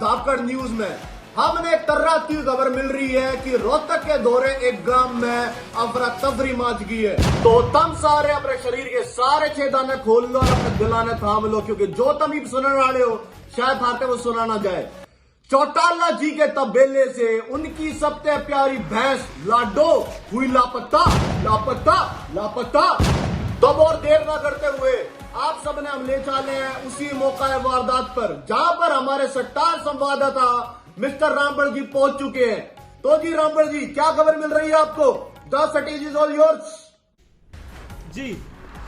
धाकड़ news में हमने एक तर्राती खबर मिल रही है कि रोहतक के दौरे एक गांव में अफरा तफरी मच गई है। तो तुम सारे अपने शरीर के सारे छेदाने खोल लो और अपने दिलाने थाम लो, क्योंकि जो तुम सुनने वाले हो शायद हाथे वो सुना ना जाए। चौटाला जी के तबेले से उनकी सबसे प्यारी भैंस लाडो हुई लापता लापता लापता। तब और देर न करते हुए आप सबने हम ले चले हैं उसी मौका वारदात पर, जहां पर हमारे सट्टार संवाददाता मिस्टर रामबड़ जी पहुंच चुके हैं। तो जी रामबड़ जी, क्या खबर मिल रही है आपको? The stage is all yours. जी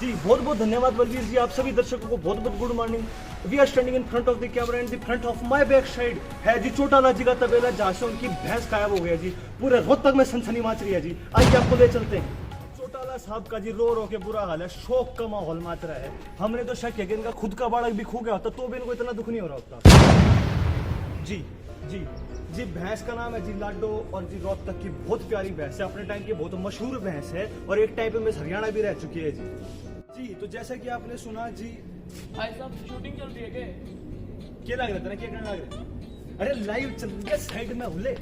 बहुत बहुत धन्यवाद बलवीर जी। आप सभी दर्शकों को बहुत बहुत good morning. We are standing in front of the camera and the front of my back side है जी चौटाला जी का तबेला, जहां से उनकी भैंस गायब हो गया जी। पूरे रोहतक में सनसनी मच रही है जी। आइए आपको ले चलते हैं। चौटाला साहब का जी रो के बुरा हाल है, शोक का माहौल मच रहा है। हमने तो शक है कि इनका खुद का बालक भी खो गया होता तो भी इनको इतना दुख नहीं हो रहा होता। जी भैंस का नाम है जी लाडो, और जी रोहतक की बहुत प्यारी भैंस है, अपने टाइम की बहुत मशहूर भैंस है, और एक टाइम पे मिस हरियाणा भी रह चुकी है जी। तो जैसा कि आपने सुना जी, भाई साहब शूटिंग चल रही है क्या लग रहा था, क्या करने लग रहा? अरे लाइव चल रही है, साइड में हुले।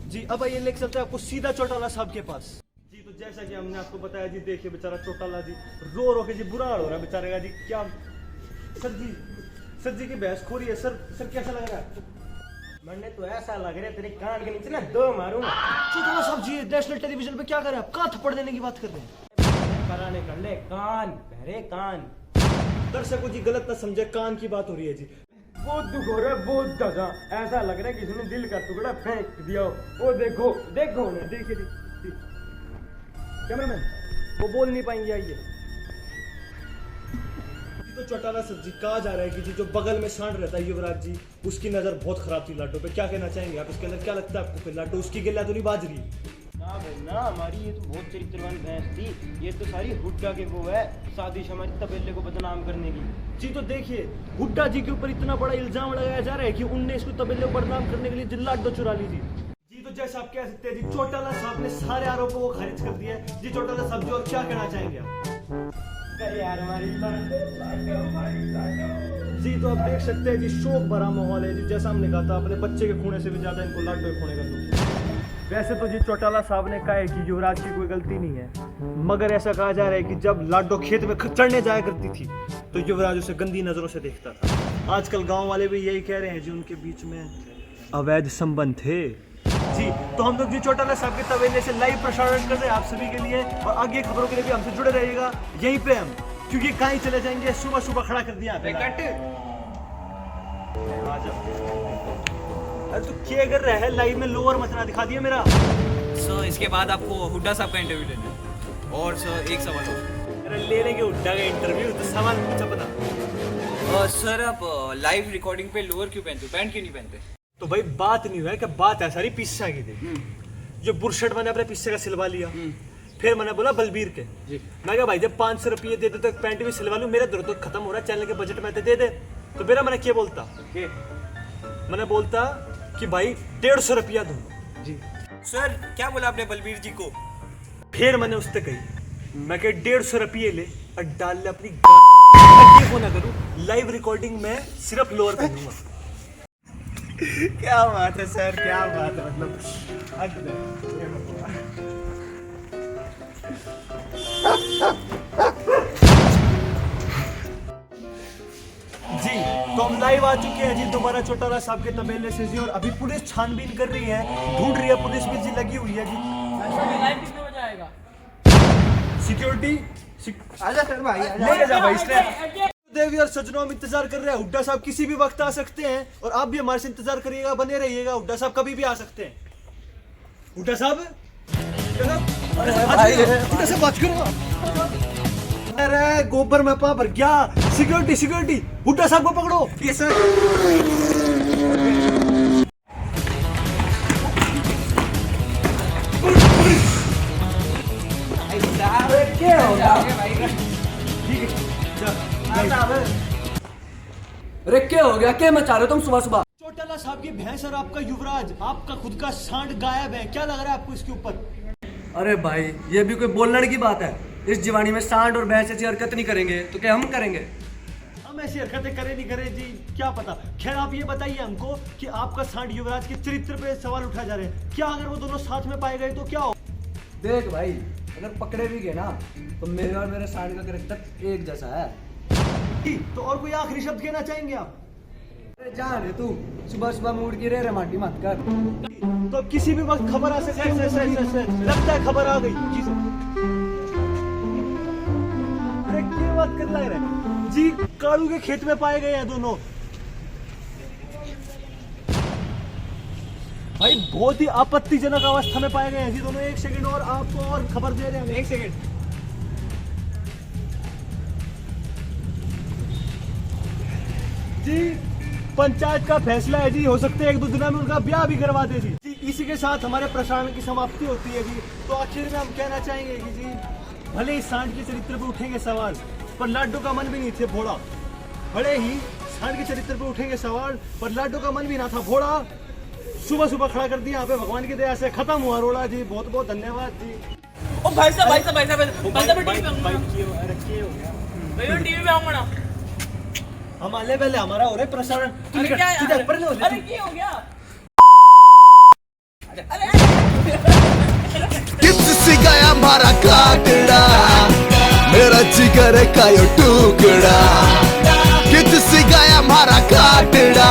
जी अब आइए लेके चलते हैं आपको सीधा चौटाला साहब के पास। जी तो जैसा कि हमने आपको बताया जी, देखिए बेचारा चौटाला जी रो के जी बुरा हाल हो रहा है बेचारे का जी। क्या सर जी की भैंस खो रही है। सर कैसा लग रहा है? मरने तो ऐसा लग रहा है तेरे कान के नीचे ना दो मारूंगा। चौटाला साहब जी नेशनल टेलीविजन पे क्या कर रहे हैं आप? कहाँ थप्पड़ देने की बात कर रहे हैं? कराने कर ले कान बहरे कान। दर्शकों जी गलत ना समझे, कान की बात हो रही है जी। बहुत दुख हो रहा है, बहुत ज्यादा। ऐसा लग रहा है किसी ने दिल का टुकड़ा फेंक दिया। वो देखो उन्हें, देखिए कैमरामैन वो बोल नहीं पाएंगे। आइए तो चौटाला सर जी कहा जा रहा है कि जी जो बगल में सांड रहता है युवराज जी, उसकी नजर बहुत खराब थी लाडो पे। क्या कहना चाहेंगे आप इसके अंदर? क्या लगता है आपको फिर लाडो उसकी गिल्ला तो नहीं बाज रही? ना भाई ना, हमारी ये तो बहुत चरित्रवान भैंस थी। ये तो सारी हुड्डा के वो है, साजिश हमारी तबेले को बदनाम करने की। जी तो देखिए हुड्डा जी के ऊपर इतना बड़ा इल्जाम लगाया जा रहा है कि उनने इसको तबेले को बदनाम करने के लिए जी लाडो चुरा ली जी। तो जैसा आप कह सकते हैं जी, चौटाला साहब ने सारे आरोपों को खारिज कर दिया है जी। चौटाला साहब जी और क्या कहना चाहेंगे आप? अरे यार हमारी जी तो आप देख सकते हैं जी शोक भरा माहौल है जी। जैसा हमने कहा था, अपने बच्चे के खोने से भी ज्यादा इनको लाडो के खोने का दुख है। वैसे तो जी चौटाला साहब ने कहा है कि युवराज की कोई गलती नहीं है, मगर ऐसा कहा जा रहा है कि जब लाडो खेत में चढ़ने जाया करती थी तो युवराज उसे गंदी नजरों से देखता था। आजकल गांव वाले भी यही कह रहे हैं जी उनके बीच में अवैध संबंध थे जी। तो हम लोग जी चौटाला साहब के तबेले से लाइव प्रसारण कर रहे हैं आप सभी के लिए, और आगे खबरों के लिए भी हमसे जुड़े रहिएगा यहीं पे हम, क्योंकि कहीं चले जाएंगे। सुबह खड़ा कर दिया। अरे तू क्या कर रहा है? लाइव में लोअर मचना दिखा दिया मेरा। सर इसके बाद आपको हुड्डा साहब का इंटरव्यू लेना है। और सर एक सवाल और। अरे ले लेंगे हुड्डा का इंटरव्यू, तो सवाल पूछा बता। सर आप लाइव रिकॉर्डिंग पे लोअर क्यों पहनते हो, पैंट क्यों नहीं पहनते? तो भाई बात नहीं हुआ है, क्या बात है सारी पिस्सा की थी। जो बुरशट मैंने अपने पिस्से का सिलवा लिया, फिर मैंने बोला बलबीर के मैं क्या भाई जब 500 रुपये दे दे तो पैंट भी सिलवा लूं, मेरा दर तो खत्म हो रहा है, चैनल के बजट में दे दे। तो मेरा मैंने क्या बोलता, मैंने बोलता कि भाई 150 रुपया दूं जी। सर क्या बोला आपने बलबीर जी को? फिर मैंने उससे कही मैं क्या 150 रुपये ले और डाल ले अपनी गांड को ना करूं, लाइव रिकॉर्डिंग में सिर्फ लोअर पहनूंगा। क्या बात है सर, क्या बात है। मतलब जी तो हम लाइव आ चुके हैं जी दोबारा चौटाला साहब के तबेले से जी, और अभी पुलिस छानबीन कर रही है, ढूंढ रही है, पुलिस भी जी लगी हुई है जी। लाइव कितने बजे आएगा? सिक्योरिटी आजा सर भाई, लेके जा भाई इसने। देवी और सज्जनों हम इंतजार कर रहे हैं, हुड्डा साहब किसी भी वक्त आ सकते हैं, और आप भी हमारे से इंतजार करिएगा, बने रहिएगा। हुड्डा साहब कभी भी आ सकते हैं। हुड्डा साहब हुड्डा साहब बात करो। अरे गोबर में पा भर गया। सिक्योरिटी हुड्डा साहब को पकड़ो। ये सर क्या होगा? अरे क्या हो गया? क्या मचा रहे हो तुम सुबह? चौटाला साहब की भैंस और आपका युवराज, आपका खुद का सांड गायब है। क्या लग रहा है आपको इसके ऊपर? अरे भाई ये भी कोई बोलने की बात है? इस जवानी में सांड और भैंस ऐसी हरकत नहीं करेंगे तो क्या हम करेंगे? हम हम ऐसी हरकतें करें नहीं करें जी, क्या पता। खैर आप ये बताइए हमको कि आपका सांड युवराज के चरित्र पे सवाल उठा जा रहे हैं, क्या अगर वो दोनों साथ में पाए गए तो क्या हो? देख भाई, अगर पकड़े भी गए ना तो मेरे और मेरे सांड का कैरेक्टर एक जैसा है। जी, तो और कोई आखिरी शब्द कहना चाहेंगे आप? अरे जान रे तू, सुबह सुबह मूड की रे माटी मत कर। तो किसी भी वक्त खबर आ सकती है। लगता है खबर आ गई जी सर। अरे क्या बात कर रहा है जी, कालू के खेत में पाए गए हैं दोनों। भाई बहुत ही आपत्तिजनक अवस्था में पाए गए हैं जी दोनों। 1 सेकंड और आपको और खबर दे रहे हैं, 1 सेकंड। जी पंचायत का फैसला है जी, हो सकते हैं 1-2 दिनों में उनका ब्याह भी करवा दे जी। इसी के साथ हमारे प्रसारण की समाप्ति होती है जी। तो आखिर में हम कहना चाहेंगे कि जी भले ही सांड के चरित्र पे उठेंगे सवाल, पर लाडो का मन भी नहीं थे भोड़ा। भले ही सांड के चरित्र पे उठेंगे सवाल, पर लाडो का मन भी ना था भोड़ा। सुबह सुबह खड़ा कर दिया यहाँ पे, भगवान की दया से खत्म हुआ रोड़ा जी। बहुत बहुत धन्यवाद जी। ओ भाई साहब टीवी पे आऊंगा ना। हम आने पहले हमारा हो रहा है प्रसारण। अरे क्या सीधा यार? परे ले, अरे क्या हो गया? किससे गया मारा काटड़ा, मेरा जिगर का यो टुकड़ा, किससे गया मारा काटड़ा।